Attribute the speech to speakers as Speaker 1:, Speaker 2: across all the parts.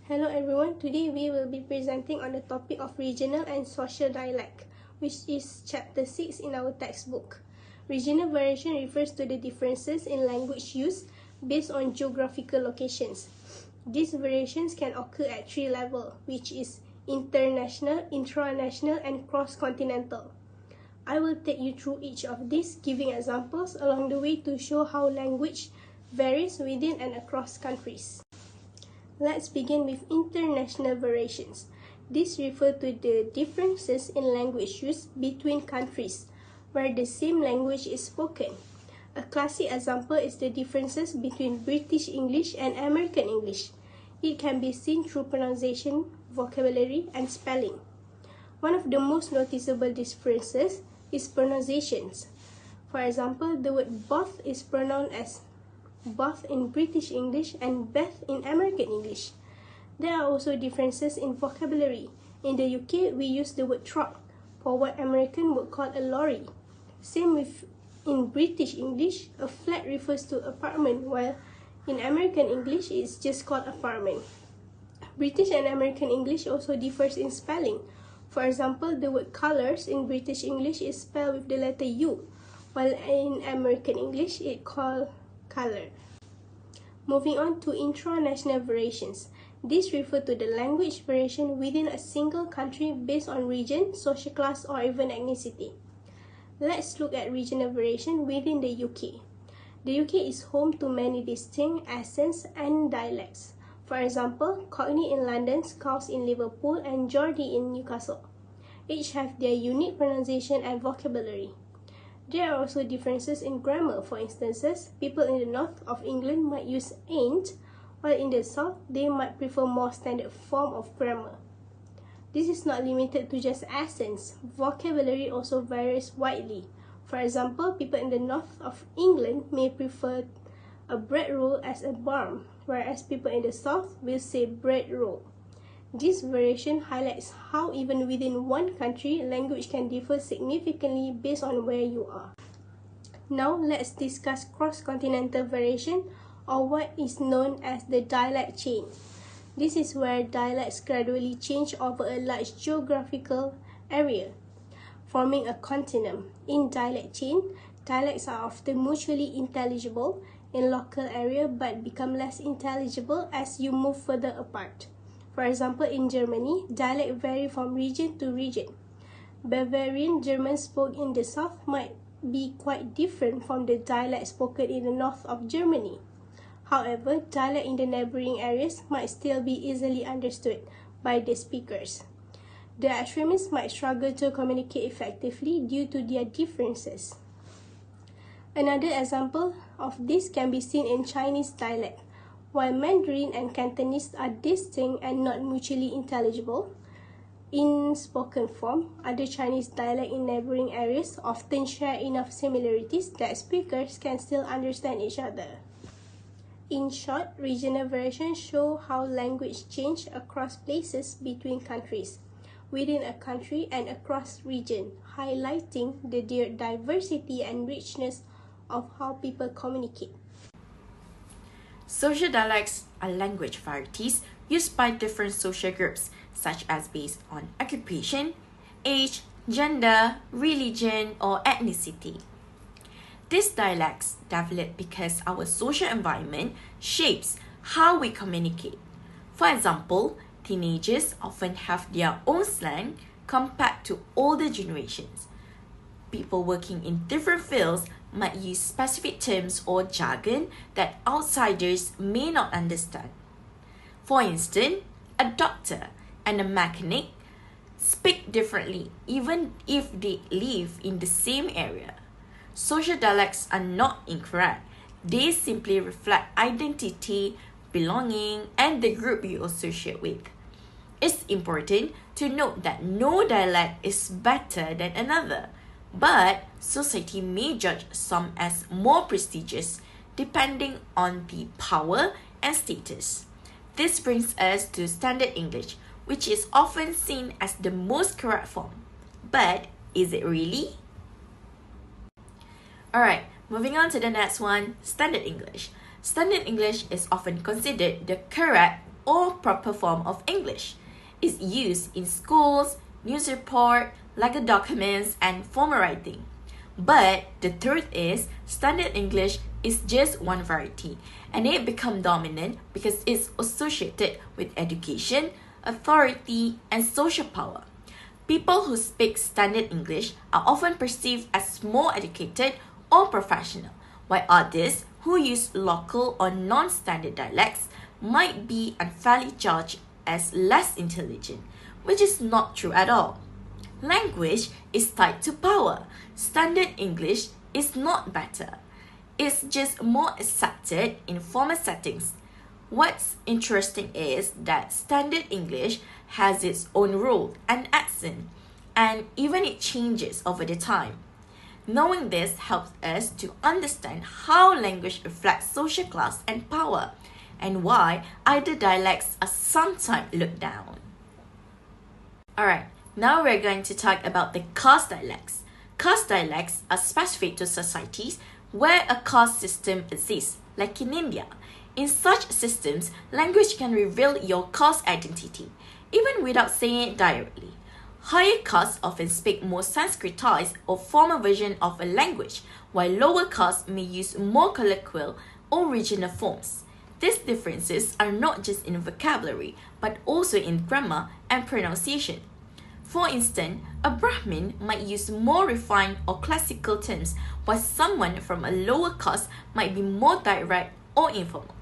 Speaker 1: Hello everyone, today we will be presenting on the topic of regional and social dialect, which is chapter 6 in our textbook. Regional variation refers to the differences in language use based on geographical locations. These variations can occur at three levels, which is international, intranational, and cross-continental. I will take you through each of these, giving examples along the way to show how language varies within and across countries. Let's begin with international variations. These refer to the differences in language use between countries where the same language is spoken. A classic example is the differences between British English and American English. It can be seen through pronunciation, vocabulary, and spelling. One of the most noticeable differences is pronunciations. For example, the word bath is pronounced as bath in British English and bath in American English. There are also differences in vocabulary. In the UK, we use the word truck for what American would call a lorry. Same with in British English, a flat refers to apartment, while in American English, it's just called apartment. British and American English also differs in spelling. For example, the word colors in British English is spelled with the letter U, while in American English, it's called color. Moving on to intranational variations. These refer to the language variation within a single country based on region, social class, or even ethnicity. Let's look at regional variation within the UK. The UK is home to many distinct accents and dialects. For example, Cockney in London, Scouse in Liverpool, and Geordie in Newcastle. Each have their unique pronunciation and vocabulary. There are also differences in grammar. For instance, people in the north of England might use ain't, while in the south, they might prefer more standard form of grammar. This is not limited to just accents. Vocabulary also varies widely. For example, people in the north of England may prefer a bread roll as a barm, whereas people in the south will say bread roll. This variation highlights how even within one country, language can differ significantly based on where you are. Now, let's discuss cross-continental variation, or what is known as the dialect chain. This is where dialects gradually change over a large geographical area, forming a continuum. In dialect chain, dialects are often mutually intelligible in local area but become less intelligible as you move further apart. For example, in Germany, dialect vary from region to region. Bavarian German spoken in the south might be quite different from the dialect spoken in the north of Germany. However, dialect in the neighboring areas might still be easily understood by the speakers. The extremists might struggle to communicate effectively due to their differences. Another example of this can be seen in Chinese dialect. While Mandarin and Cantonese are distinct and not mutually intelligible in spoken form, other Chinese dialects in neighboring areas often share enough similarities that speakers can still understand each other. In short, regional variations show how language change across places between countries, within a country and across region, highlighting the diversity and richness of how people communicate.
Speaker 2: Social dialects are language varieties used by different social groups, such as based on occupation, age, gender, religion, or ethnicity. These dialects develop because our social environment shapes how we communicate. For example, teenagers often have their own slang compared to older generations. People working in different fields might use specific terms or jargon that outsiders may not understand. For instance, a doctor and a mechanic speak differently even if they live in the same area. Social dialects are not incorrect. They simply reflect identity, belonging, and the group you associate with. It's important to note that no dialect is better than another, but society may judge some as more prestigious depending on the power and status. This brings us to Standard English, which is often seen as the most correct form. But is it really? Alright, moving on to the next one, Standard English. Standard English is often considered the correct or proper form of English. It's used in schools, news report, legal documents, and formal writing. But the truth is, Standard English is just one variety, and it become dominant because it's associated with education, authority, and social power. People who speak Standard English are often perceived as more educated or professional, while others who use local or non-standard dialects might be unfairly judged as less intelligent, which is not true at all. Language is tied to power. Standard English is not better. It's just more accepted in formal settings. What's interesting is that Standard English has its own rule and accent, and even it changes over the time. Knowing this helps us to understand how language reflects social class and power, and why either dialects are sometimes looked down. Alright, now we're going to talk about the caste dialects. Caste dialects are specific to societies where a caste system exists, like in India. In such systems, language can reveal your caste identity, even without saying it directly. Higher castes often speak more Sanskritized or formal version of a language, while lower castes may use more colloquial or regional forms. These differences are not just in vocabulary, but also in grammar and pronunciation. For instance, a Brahmin might use more refined or classical terms, while someone from a lower caste might be more direct or informal.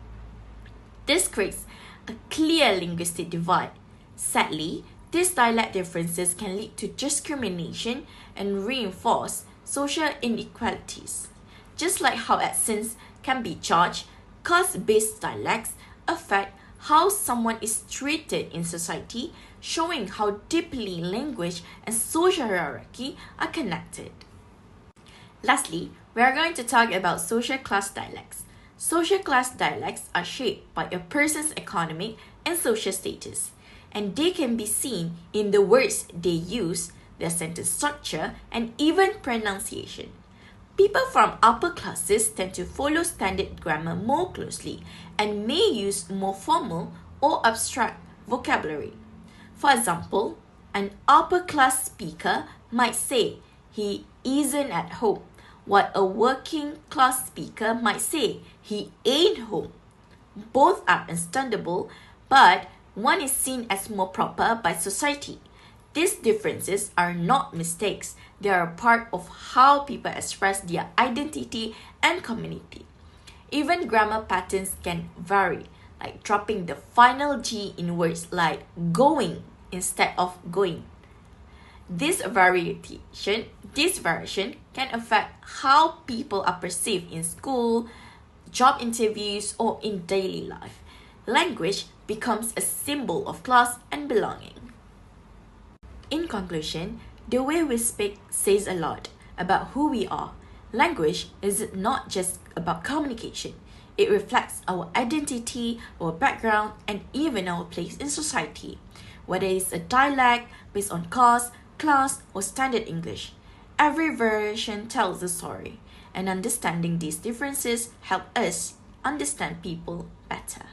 Speaker 2: This creates a clear linguistic divide. Sadly, these dialect differences can lead to discrimination and reinforce social inequalities. Just like how accents can be judged, caste-based dialects affect how someone is treated in society, showing how deeply language and social hierarchy are connected. Lastly, we are going to talk about social class dialects. Social class dialects are shaped by a person's economic and social status, and they can be seen in the words they use, their sentence structure, and even pronunciation. People from upper classes tend to follow standard grammar more closely and may use more formal or abstract vocabulary. For example, an upper class speaker might say he isn't at home, while a working class speaker might say he ain't home. Both are understandable, but one is seen as more proper by society. These differences are not mistakes. They are a part of how people express their identity and community. Even grammar patterns can vary, like dropping the final G in words like going instead of going. This variation can affect how people are perceived in school, job interviews, or in daily life. Language becomes a symbol of class and belonging. In conclusion, the way we speak says a lot about who we are. Language is not just about communication. It reflects our identity, our background, and even our place in society. Whether it's a dialect based on caste, class, or standard English, every variation tells a story, and understanding these differences help us understand people better.